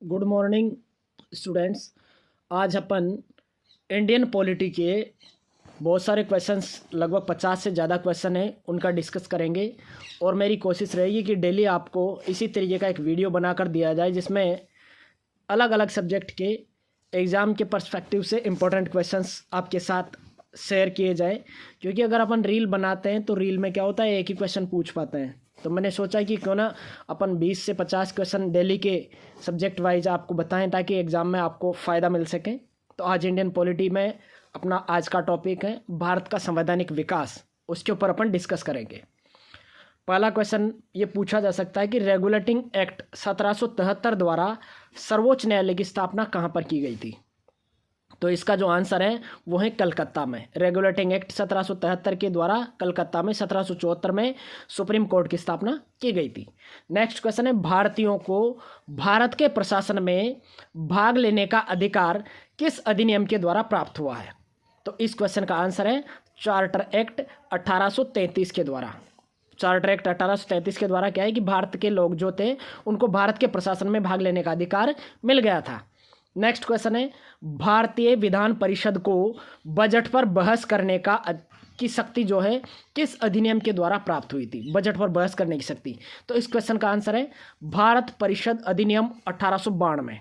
Good morning students. आज अपन Indian polity के बहुत सारे क्वेश्चंस, लगभग 50 से ज़्यादा क्वेश्चन हैं, उनका डिस्कस करेंगे। और मेरी कोशिश रहेगी कि डेली आपको इसी तरीके का एक वीडियो बनाकर दिया जाए जिसमें अलग अलग सब्जेक्ट के एग्ज़ाम के पर्सपेक्टिव से इम्पोर्टेंट क्वेश्चंस आपके साथ शेयर किए जाए। क्योंकि अगर अपन रील बनाते हैं तो रील में क्या होता है, एक ही क्वेश्चन पूछ पाते हैं। तो मैंने सोचा कि क्यों ना अपन 20 से 50 क्वेश्चन डेली के सब्जेक्ट वाइज आपको बताएं ताकि एग्ज़ाम में आपको फ़ायदा मिल सके। तो आज इंडियन पॉलिटी में अपना आज का टॉपिक है भारत का संवैधानिक विकास, उसके ऊपर अपन डिस्कस करेंगे। पहला क्वेश्चन ये पूछा जा सकता है कि रेगुलेटिंग एक्ट 1773 द्वारा सर्वोच्च न्यायालय की स्थापना कहाँ पर की गई थी। तो इसका जो आंसर है वो है कलकत्ता में। रेगुलेटिंग एक्ट 1773 के द्वारा कलकत्ता में 1774 में सुप्रीम कोर्ट की स्थापना की गई थी। नेक्स्ट क्वेश्चन है भारतीयों को भारत के प्रशासन में भाग लेने का अधिकार किस अधिनियम के द्वारा प्राप्त हुआ है। तो इस क्वेश्चन का आंसर है चार्टर एक्ट 1833 के द्वारा। चार्टर एक्ट 1833 के द्वारा क्या है कि भारत के लोग जो थे उनको भारत के प्रशासन में भाग लेने का अधिकार मिल गया था। नेक्स्ट क्वेश्चन है भारतीय विधान परिषद को बजट पर बहस करने की शक्ति जो है किस अधिनियम के द्वारा प्राप्त हुई थी। बजट पर बहस करने की शक्ति, तो इस क्वेश्चन का आंसर है भारत परिषद अधिनियम 1892।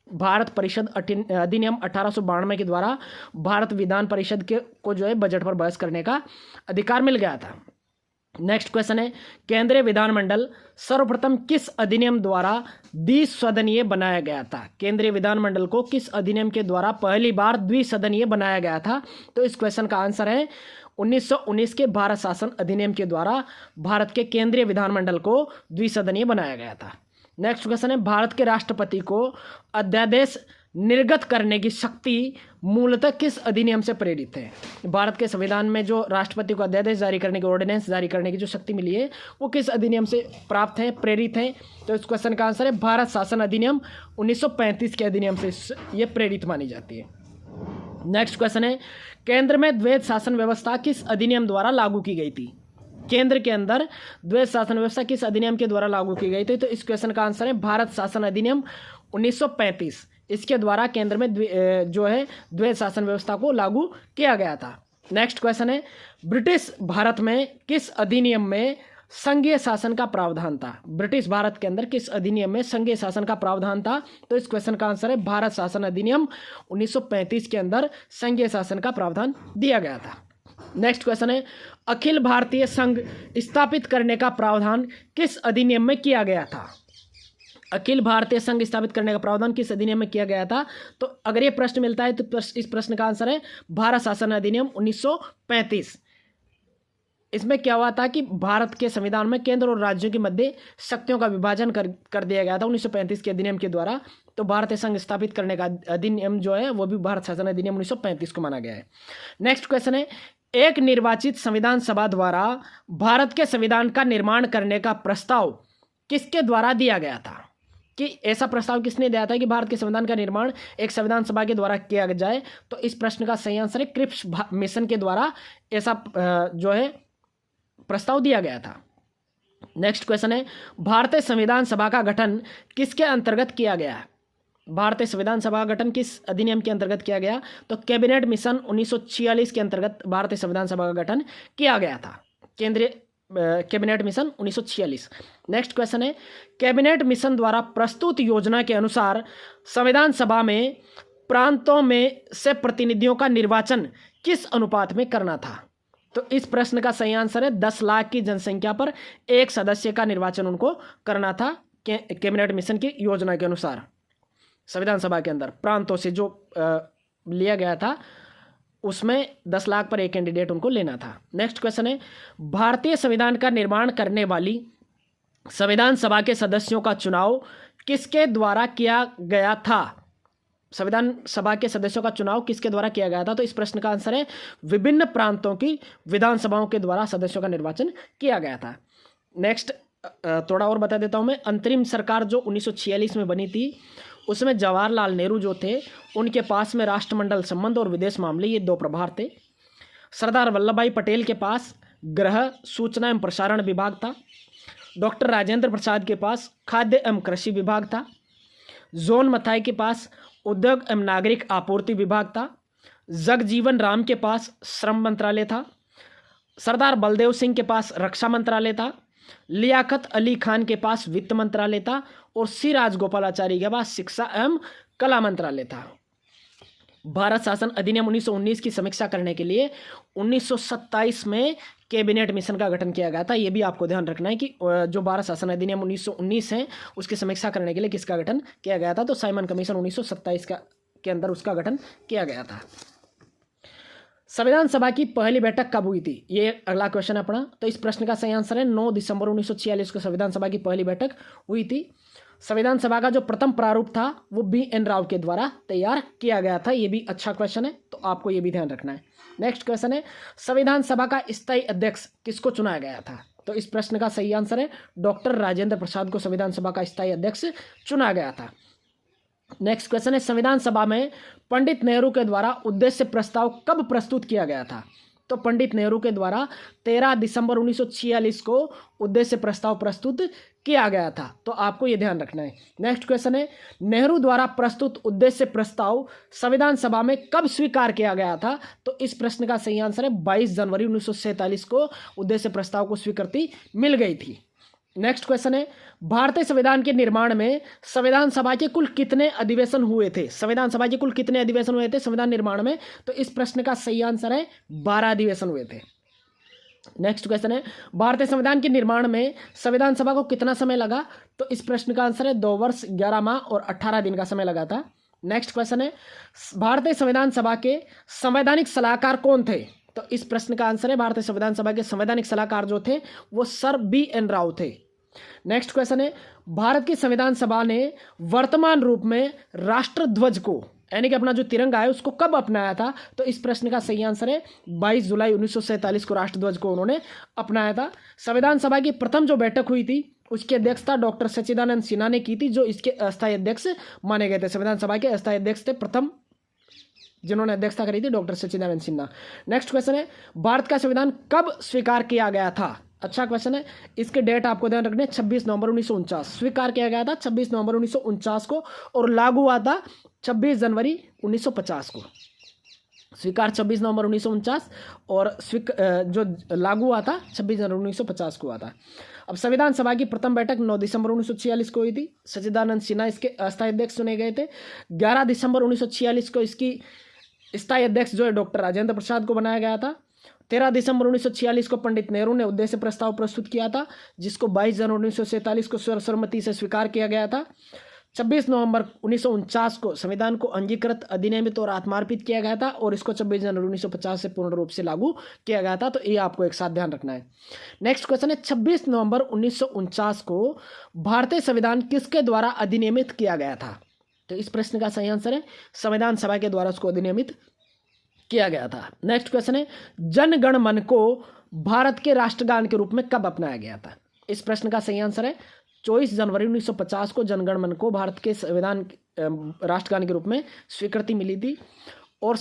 भारत परिषद अधिनियम 1892 के द्वारा भारत विधान परिषद को जो है बजट पर बहस करने का अधिकार मिल गया था। नेक्स्ट क्वेश्चन है केंद्रीय विधानमंडल सर्वप्रथम किस अधिनियम द्वारा द्विसदनीय बनाया गया था। केंद्रीय विधानमंडल को किस अधिनियम के द्वारा पहली बार द्विसदनीय बनाया गया था। तो इस क्वेश्चन का आंसर है 1919 के भारत शासन अधिनियम के द्वारा भारत के केंद्रीय विधानमंडल को द्विसदनीय बनाया गया था। नेक्स्ट क्वेश्चन है भारत के राष्ट्रपति को अध्यादेश निर्गत करने की शक्ति मूलतः किस अधिनियम से प्रेरित है। भारत के संविधान में जो राष्ट्रपति को अध्यादेश जारी करने की, ऑर्डिनेंस जारी करने की जो शक्ति मिली है वो किस अधिनियम से प्राप्त है, प्रेरित है। तो इस क्वेश्चन का आंसर है भारत शासन अधिनियम 1935 के अधिनियम से ये प्रेरित मानी जाती है। नेक्स्ट क्वेश्चन है केंद्र में द्वैध शासन व्यवस्था किस अधिनियम द्वारा लागू की गई थी। केंद्र के अंदर द्वैध शासन व्यवस्था किस अधिनियम के द्वारा लागू की गई थी। तो इस क्वेश्चन का आंसर है भारत शासन अधिनियम 1935। इसके द्वारा केंद्र में जो है द्वैध शासन व्यवस्था को लागू किया गया था। नेक्स्ट क्वेश्चन है ब्रिटिश भारत में किस अधिनियम में संघीय शासन का प्रावधान था। ब्रिटिश भारत के अंदर किस अधिनियम में संघीय शासन का प्रावधान था। तो इस क्वेश्चन का आंसर है भारत शासन अधिनियम 1935 के अंदर संघीय शासन का प्रावधान दिया गया था। नेक्स्ट क्वेश्चन है अखिल भारतीय संघ स्थापित करने का प्रावधान किस अधिनियम में किया गया था। अखिल भारतीय संघ स्थापित करने का प्रावधान किस अधिनियम में किया गया था। तो अगर ये प्रश्न मिलता है तो इस प्रश्न का आंसर है भारत शासन अधिनियम 1935। इसमें क्या हुआ था कि भारत के संविधान में केंद्र और राज्यों के मध्य शक्तियों का विभाजन कर दिया गया था 1935 के अधिनियम के द्वारा। तो भारतीय संघ स्थापित करने का अधिनियम जो है वो भी भारत शासन अधिनियम 1935 को माना गया है। नेक्स्ट क्वेश्चन है एक निर्वाचित संविधान सभा द्वारा भारत के संविधान का निर्माण करने का प्रस्ताव किसके द्वारा दिया गया था। कि ऐसा प्रस्ताव किसने दिया था कि भारत के संविधान का निर्माण एक संविधान सभा के द्वारा किया जाए। तो इस प्रश्न का सही आंसर है क्रिप्स मिशन के द्वारा ऐसा जो है प्रस्ताव दिया गया था। नेक्स्ट क्वेश्चन है भारतीय संविधान सभा का गठन किसके अंतर्गत किया गया है। भारतीय संविधान सभा का गठन किस अधिनियम के अंतर्गत किया गया। तो कैबिनेट मिशन 1946 के अंतर्गत भारतीय संविधान सभा का गठन किया गया था। केंद्रीय कैबिनेट मिशन 1946। नेक्स्ट क्वेश्चन है कैबिनेट मिशन द्वारा प्रस्तुत योजना के अनुसार संविधान सभा में प्रांतों में से प्रतिनिधियों का निर्वाचन किस अनुपात में करना था। तो इस प्रश्न का सही आंसर है 10 लाख की जनसंख्या पर एक सदस्य का निर्वाचन उनको करना था। कैबिनेट मिशन की योजना के अनुसार संविधान सभा के अंदर प्रांतों से जो लिया गया था उसमें 10 लाख पर एक कैंडिडेट उनको लेना था। नेक्स्ट क्वेश्चन है भारतीय संविधान का निर्माण करने वाली संविधान सभा के सदस्यों का चुनाव किसके द्वारा किया गया था। संविधान सभा के सदस्यों का चुनाव किसके द्वारा किया गया था। तो इस प्रश्न का आंसर है विभिन्न प्रांतों की विधानसभाओं के द्वारा सदस्यों का निर्वाचन किया गया था। नेक्स्ट थोड़ा और बता देता हूं मैं। अंतरिम सरकार जो 1946 में बनी थी उसमें जवाहरलाल नेहरू जो थे उनके पास में राष्ट्रमंडल संबंध और विदेश मामले ये 2 प्रभार थे। सरदार वल्लभ भाई पटेल के पास गृह सूचना एवं प्रसारण विभाग था। डॉक्टर राजेंद्र प्रसाद के पास खाद्य एवं कृषि विभाग था। जॉन मथाई के पास उद्योग एवं नागरिक आपूर्ति विभाग था। जगजीवन राम के पास श्रम मंत्रालय था। सरदार बलदेव सिंह के पास रक्षा मंत्रालय था। लियाकत अली खान के पास वित्त मंत्रालय था। और सी राजगोपालाचारी के पास शिक्षा एवं कला मंत्रालय था। भारत शासन अधिनियम 1919 की समीक्षा करने के लिए 1927 में कैबिनेट मिशन का गठन किया गया था। ये भी आपको ध्यान रखना है कि जो भारत शासन अधिनियम 1919 है उसकी समीक्षा करने के लिए किसका गठन किया गया था, तो साइमन कमीशन 1927 के अंदर उसका गठन किया गया था। संविधान सभा की पहली बैठक कब हुई थी, ये अगला क्वेश्चन है अपना। तो इस प्रश्न का सही आंसर है 9 दिसंबर 1946 को संविधान सभा की पहली बैठक हुई थी। संविधान सभा का जो प्रथम प्रारूप था वो BN राव के द्वारा तैयार किया गया था। ये भी अच्छा क्वेश्चन है, तो आपको ये भी ध्यान रखना है। नेक्स्ट क्वेश्चन है संविधान सभा का स्थायी अध्यक्ष किसको चुना गया था, तो इस प्रश्न का सही आंसर है डॉक्टर राजेंद्र प्रसाद को संविधान सभा का स्थायी अध्यक्ष चुना गया था। नेक्स्ट क्वेश्चन है संविधान सभा में पंडित नेहरू के द्वारा उद्देश्य प्रस्ताव कब प्रस्तुत किया गया था, तो पंडित नेहरू के द्वारा 13 दिसंबर 1946 को उद्देश्य प्रस्ताव प्रस्तुत किया गया था, तो आपको यह ध्यान रखना है। नेक्स्ट क्वेश्चन है नेहरू द्वारा प्रस्तुत उद्देश्य प्रस्ताव संविधान सभा में कब स्वीकार किया गया था, तो इस प्रश्न का सही आंसर है 22 जनवरी 1947 को उद्देश्य प्रस्ताव को स्वीकृति मिल गई थी। नेक्स्ट क्वेश्चन है भारतीय संविधान के निर्माण में संविधान सभा के कुल कितने अधिवेशन हुए थे, संविधान सभा के कुल कितने अधिवेशन हुए थे संविधान निर्माण में, तो इस प्रश्न का सही आंसर है 12 अधिवेशन हुए थे। नेक्स्ट क्वेश्चन है भारतीय संविधान के निर्माण में संविधान सभा को कितना समय लगा, तो इस प्रश्न का आंसर है 2 वर्ष 11 माह और 18 दिन का समय लगा था। नेक्स्ट क्वेश्चन है भारतीय संविधान सभा के संवैधानिक सलाहकार कौन थे, तो इस प्रश्न का आंसर है भारतीय संविधान सभा के संवैधानिक सलाहकार जो थे वो सर BN राव थे। नेक्स्ट क्वेश्चन है भारत की संविधान सभा ने वर्तमान रूप में राष्ट्रध्वज को यानी कि अपना जो तिरंगा है उसको कब अपनाया था, तो इस प्रश्न का सही आंसर है 22 जुलाई 1947 को राष्ट्रध्वज को उन्होंने अपनाया था। संविधान सभा की प्रथम जो बैठक हुई थी उसकी अध्यक्षता डॉक्टर सच्चिदानंद सिन्हा ने की थी, जो इसके अस्थायी अध्यक्ष माने गए थे। संविधान सभा के अस्थायी अध्यक्ष थे प्रथम जिन्होंने अध्यक्षता करी थी डॉक्टर सच्चिदानंद सिन्हा। नेक्स्ट क्वेश्चन है भारत का संविधान कब स्वीकार किया गया था, अच्छा क्वेश्चन है, इसके डेट आपको ध्यान रखने 26 नवंबर 1949 स्वीकार किया गया था 26 नवंबर 1949 को, और लागू हुआ था 26 जनवरी 1950 को। स्वीकार 26 नवंबर 1949 और जो लागू हुआ था 26 जनवरी 1950 को हुआ था। अब संविधान सभा की प्रथम बैठक 9 दिसंबर 1946 को हुई थी। सच्चिदानंद सिन्हा इसके अस्थायी अध्यक्ष चुने गए थे। 11 दिसंबर 1946 को इसकी स्थायी अध्यक्ष जो है डॉक्टर राजेंद्र प्रसाद को बनाया गया था। 13 दिसंबर 1946 को पंडित नेहरू ने उद्देश्य प्रस्ताव प्रस्तुत किया था, जिसको 22 जनवरी 1947 को सर्वसम्मति से स्वीकार किया गया था। 26 नवंबर 1949 को संविधान को अंगीकृत, अधिनियमित और आत्मार्पित किया गया था, और इसको 26 जनवरी 1950 से पूर्ण रूप से लागू किया गया था। तो ये आपको एक साथ ध्यान रखना है। नेक्स्ट क्वेश्चन है 26 नवंबर 1949 को भारतीय संविधान किसके द्वारा अधिनियमित किया गया था, तो इस प्रश्न का सही आंसर है संविधान सभा के द्वारा उसको अधिनियमित किया गया था। नेक्स्ट क्वेश्चन है जन गण मन को भारत के राष्ट्रगान के रूप में कब अपनाया गया था, इस प्रश्न का सही आंसर है 24 जनवरी 1950 को जनगण मन को भारत के संविधान राष्ट्रगान के रूप में स्वीकृति मिली थी। और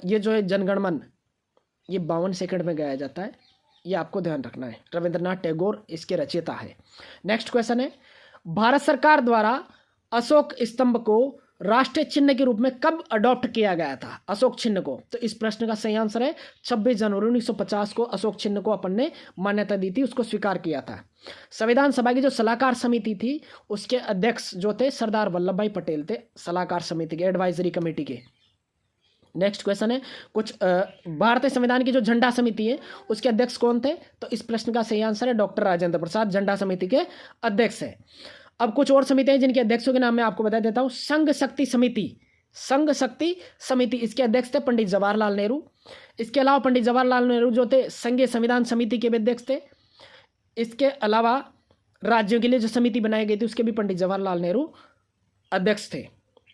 ये जो है जनगण मन ये 52 सेकंड में गाया जाता है, ये आपको ध्यान रखना है। रविंद्रनाथ टैगोर इसके रचयिता है। नेक्स्ट क्वेश्चन है भारत सरकार द्वारा अशोक स्तंभ को राष्ट्रीय चिन्ह के रूप में कब अडॉप्ट किया गया था, अशोक चिन्ह को, तो इस प्रश्न का सही आंसर है 26 जनवरी 1950 को अशोक चिन्ह को अपन ने मान्यता दी थी, उसको स्वीकार किया था। संविधान सभा की जो सलाहकार समिति थी उसके अध्यक्ष जो थे सरदार वल्लभ भाई पटेल थे, सलाहकार समिति के एडवाइजरी कमेटी के। नेक्स्ट क्वेश्चन है कुछ भारतीय संविधान की जो झंडा समिति है उसके अध्यक्ष कौन थे, तो इस प्रश्न का सही आंसर है डॉक्टर राजेंद्र प्रसाद झंडा समिति के अध्यक्ष है। अब कुछ और समितियां जिनके अध्यक्षों के नाम मैं आपको बता देता हूं। संघ शक्ति समिति, संघ शक्ति समिति, इसके अध्यक्ष थे पंडित जवाहरलाल नेहरू। इसके अलावा पंडित जवाहरलाल नेहरू जो थे संघीय संविधान समिति के भी अध्यक्ष थे। इसके अलावा राज्यों के लिए जो समिति बनाई गई थी उसके भी पंडित जवाहरलाल नेहरू अध्यक्ष थे।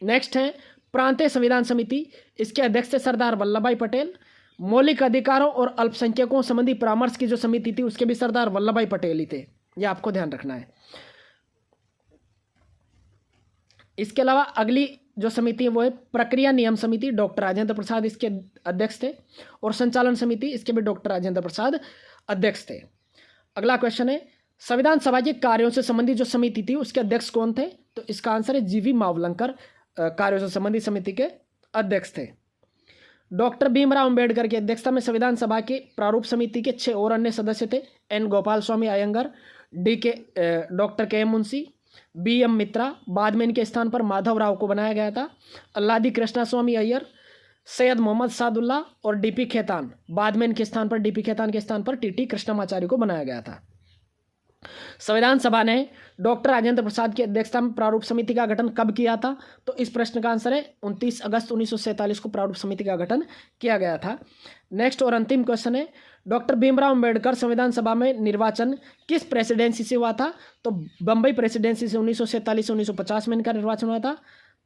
नेक्स्ट है प्रांतीय संविधान समिति, इसके अध्यक्ष थे सरदार वल्लभ भाई पटेल। मौलिक अधिकारों और अल्पसंख्यकों संबंधी परामर्श की जो समिति थी उसके भी सरदार वल्लभ भाई पटेल ही थे, यह आपको ध्यान रखना है। इसके अलावा अगली जो समिति है वो है प्रक्रिया नियम समिति, डॉक्टर राजेंद्र प्रसाद इसके अध्यक्ष थे। और संचालन समिति, इसके भी डॉक्टर राजेंद्र प्रसाद अध्यक्ष थे। अगला क्वेश्चन है संविधान सभा के कार्यों से संबंधित जो समिति थी उसके अध्यक्ष कौन थे, तो इसका आंसर है जीवी मावलंकर कार्यों से संबंधित समिति के अध्यक्ष थे। डॉक्टर भीमराव अंबेडकर की अध्यक्षता में संविधान सभा की प्रारूप समिति के 6 और अन्य सदस्य थे। एन गोपाल स्वामी अयंगर, डॉक्टर के एम मुंशी, बी एम मित्रा, बाद में इनके स्थान पर माधव राव को बनाया गया था। अल्लादी कृष्णा स्वामी अय्यर, सैयद मोहम्मद सादुल्ला और डीपी खेतान, बाद में इनके स्थान पर डीपी खेतान के स्थान पर टीटी कृष्णमाचार्य को बनाया गया था। संविधान सभा ने डॉक्टर राजेंद्र प्रसाद की अध्यक्षता में प्रारूप समिति का गठन कब किया था? तो इस प्रश्न का आंसर है 29 अगस्त 1947 को प्रारूप समिति का गठन किया गया था। नेक्स्ट और अंतिम क्वेश्चन है, डॉक्टर भीमराव अंबेडकर संविधान सभा में निर्वाचन किस प्रेसिडेंसी से हुआ था? तो बम्बई प्रेसिडेंसी से 1947 से 1950 में इनका निर्वाचन हुआ था।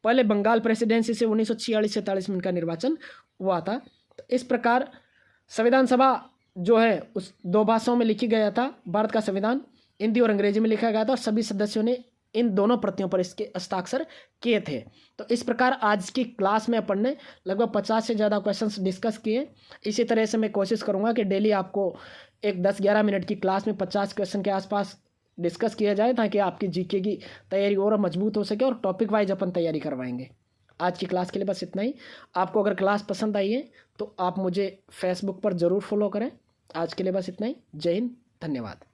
पहले बंगाल प्रेसिडेंसी से 1946-47 में इनका निर्वाचन हुआ था। तो इस प्रकार संविधान सभा जो है उस 2 भाषाओं में लिखी गया था। भारत का संविधान हिंदी और अंग्रेजी में लिखा गया था और सभी सदस्यों ने इन दोनों प्रतियों पर इसके हस्ताक्षर किए थे। तो इस प्रकार आज की क्लास में अपन ने लगभग 50 से ज़्यादा क्वेश्चंस डिस्कस किए। इसी तरह से मैं कोशिश करूँगा कि डेली आपको एक 10-11 मिनट की क्लास में 50 क्वेश्चन के आसपास डिस्कस किया जाए, ताकि आपकी जीके की तैयारी और मजबूत हो सके और टॉपिक वाइज अपन तैयारी करवाएंगे। आज की क्लास के लिए बस इतना ही। आपको अगर क्लास पसंद आई है तो आप मुझे फेसबुक पर ज़रूर फॉलो करें। आज के लिए बस इतना ही। जय हिंद, धन्यवाद।